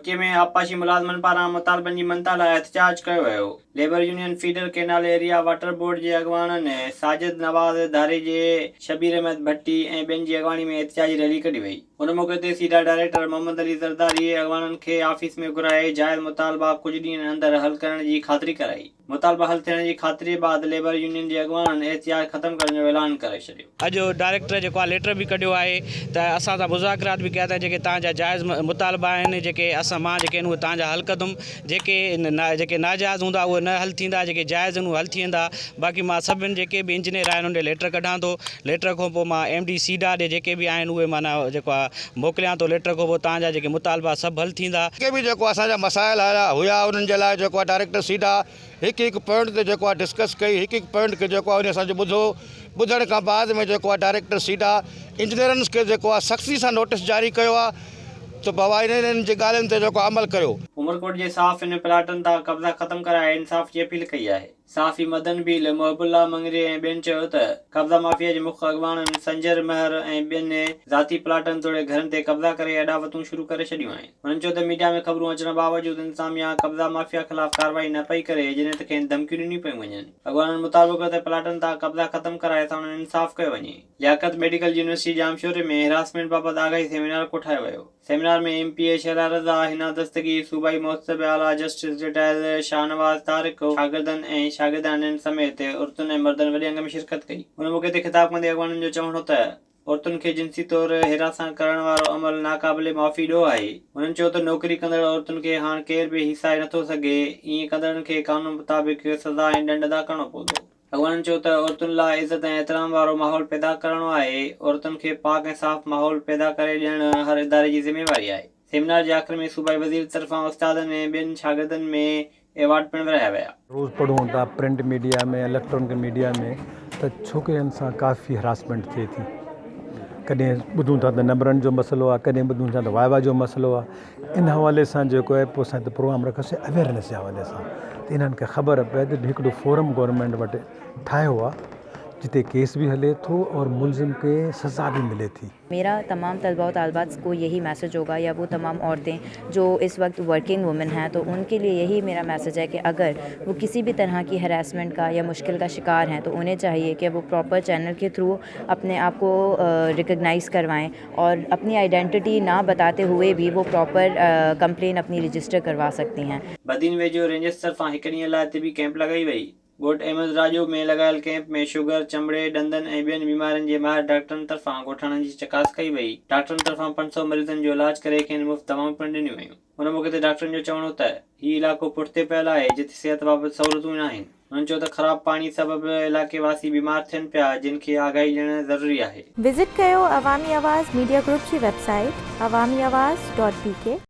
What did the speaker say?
रोहतकीअ में आपाशी मुलाज़िमनि पारां मुतालबनि जी मनता लाइ एहतजाज कयो वियो। Labour union feeder canal area water board जे अॻवाननि साजिद नवाज़ धारी जे शबीर अहमद भट्टी ऐं ॿियनि जी अॻवानी में एहतजाजी रैली कढी वई। हुन मौक़े ते सीडा डायरेक्टर मोहम्मद अली ज़रदारी अॻवाननि खे ऑफिस में घुराए जाइज़ मुतालबा कुझु ॾींहंनि अंदरि हल करण जी ख़ातिरी कराई। मुतालबा हल थियण जी ख़ातिरी बाद लेबर यूनियन जे अॻवाननि एहतजाज ख़तमु करण जो ऐलान करे छॾियो। अॼु डायरेक्टर जेको आहे लेटर बि कढियो आहे त असां सां मुज़ाकरात बि कया अथई जेके तव्हांजा जाइज़ मुतालबा आहिनि जेके मां जेके आहिनि उहे तव्हांजा हल कंदुमि। जेके नाजाइज़ हूंदा उहे न हल थींदा, जेके जाइज़ आहिनि उहे हल थी वेंदा। बाक़ी मां सभिनि जेके बि इंजीनियर आहिनि उन ॾे लेटर कढां थो। लेटर खां पोइ मां MD सीडा ॾे जेके बि आहिनि उहे माना जेको आहे मोकिलियां थो। लेटर खां पोइ तव्हांजा जेके मुतालबा सभु हल थींदा। जेके बि जेको असांजा मसाइल हुया उन्हनि जे लाइ जेको आहे डायरेक्टर सीडा हिकु पॉइंट ते जेको आहे डिस्कस कई। हिकु पॉइंट खे जेको आहे उन असांजो ॿुधण खां बाद में जेको आहे डायरेक्टर सीडा इंजीनियरनि खे जेको आहे सख़्ती सां नोटिस जारी कयो आहे त बाबा इन्हनि जी ॻाल्हियुनि ते जेको अमल कयो। उमरकोट जे साफ़ इन प्लाटनि तां कब्ज़ा ख़तमु कराए इंसाफ़ जी अपील कई आहे। साफ़ी मदन बील मोहबुल्ला मंगरी ऐं ॿियनि चयो त कब्ज़ा माफ़िया जे मुख्य अॻवाननि संजर महर ऐं ॿियनि ज़ाती प्लाटनि तोड़े घरनि ते कब्ज़ा करे अॾावतूं शुरू करे छॾियूं आहिनि। हुननि चयो त मीडिया में ख़बरूं अचण बावजूदि इंतिज़ामिया कब्ज़ा माफ़िया ख़िलाफ़ कार्रवाई न पई करे जिनत खे धमकियूं ॾिनियूं पियूं वञनि। अॻवाननि मुताबिक़ त प्लाटनि तां कब्ज़ा ख़तमु कराए त उन्हनि इंसाफ़ कयो वञे। लियाकत मेडिकल यूनिवर्सिटी जामशोरे में हिरासमेंट बाबति आगाही सेमिनार कोठायो वियो। सेमिनार में MPA शहला रज़ा, हिना दस्तगीर, सूबाई मोहतसिब आला जस्टिस रिटायर शाहनवाज़ तारिक, शागिर्दनि ऐं शागिर्दाननि समेत औरतुनि ऐं मर्दनि वॾे अंग में शिरकत कई। हुन मौक़े ते ख़िताब कंदे अॻवाननि जो चवणो त औरतुनि खे जिनसी तौर हिरासण करण वारो अमल नाक़ाबिले माफ़ी ॾोह आहे। हुननि चयो त नौकिरी कंदड़ औरतुनि खे हाणे केर बि हिसाए नथो सघे। ईअं कंदड़नि खे कानून मुताबिक़ सज़ा ऐं ॾंड अदा करणो पवंदो। अॻवाननि चयो त औरतुनि लाइ इज़त ऐं एहतराम वारो माहौल पैदा करणो आहे। औरतुनि खे पाक ऐं साफ़ माहौल पैदा करे ॾियणु हर इदारे जी ज़िम्मेवारी आहे। सेमिनार जे आख़िर में सूबाई वज़ीर तरफ़ां उस्तादनि ऐं ॿियनि शागिर्दनि में एवार्ड पिणु विरहाया विया। रोज़ पढ़ूं था प्रिंट मीडिया में, इलेक्ट्रॉनिक मीडिया में त छोकिरियुनि सां काफ़ी हरासमेंट थिए थी। कॾहिं ॿुधूं था त नंबरनि जो मसइलो आहे, कॾहिं ॿुधूं था त वाइवा जो मसइलो आहे। इन हवाले सां जेको आहे पोइ असां प्रोग्राम रखियोसीं अवेयरनेस जे हवाले सां त इन्हनि खे ख़बर पए त हिकिड़ो फोरम गवर्नमेंट वटि ठाहियो आहे जिते केस भी हले थो और मुलजिम के सज़ा भी मिले थी। मेरा तमाम तलबा और तालिबात को यही मैसेज होगा, या वो तमाम औरतें जो इस वक्त वर्किंग वुमेन हैं तो उनके लिए यही मेरा मैसेज है कि अगर वो किसी भी तरह की हरासमेंट का या मुश्किल का शिकार हैं तो उन्हें चाहिए कि वो प्रॉपर चैनल के थ्रू अपने आप को रिकग्नाइज़ करवाएं और अपनी आइडेंटिटी ना बताते हुए भी वो प्रॉपर कंप्लेन अपनी रजिस्टर करवा सकती हैं। बदीन वेझो रेंजर्स तरफ़ां हिकु ॾींहं लाइ तिबी कैंप लॻाई वई। ॻोठ अहमद राजो में लॻायल कैंप में शुगर, चमड़े, ॾंदनि ऐं ॿियनि बीमारियुनि जे माहिर डॉक्टरनि तरफ़ां ॻोठाणनि जी चकास कई वई। डॉक्टरनि तरफ़ां 500 मरीज़नि जो इलाज करे खेनि मुफ़्त दवाऊं पिणु ॾिनियूं वयूं। हुन मौक़े ते डॉक्टरनि जो चवणो त हीउ इलाइक़ो पुठिते पियल आहे जिते सिहत बाबति सहूलियतूं न आहिनि। हुननि चयो त ख़राब पाणी सबबि इलाइक़े वासी बीमार थियनि पिया जिन खे आगाही ॾियणु ज़रूरी आहे। विज़िट कयो अवामी आवाज़ मीडिया ग्रुप जी वेबसाइट awamiawaz.pk।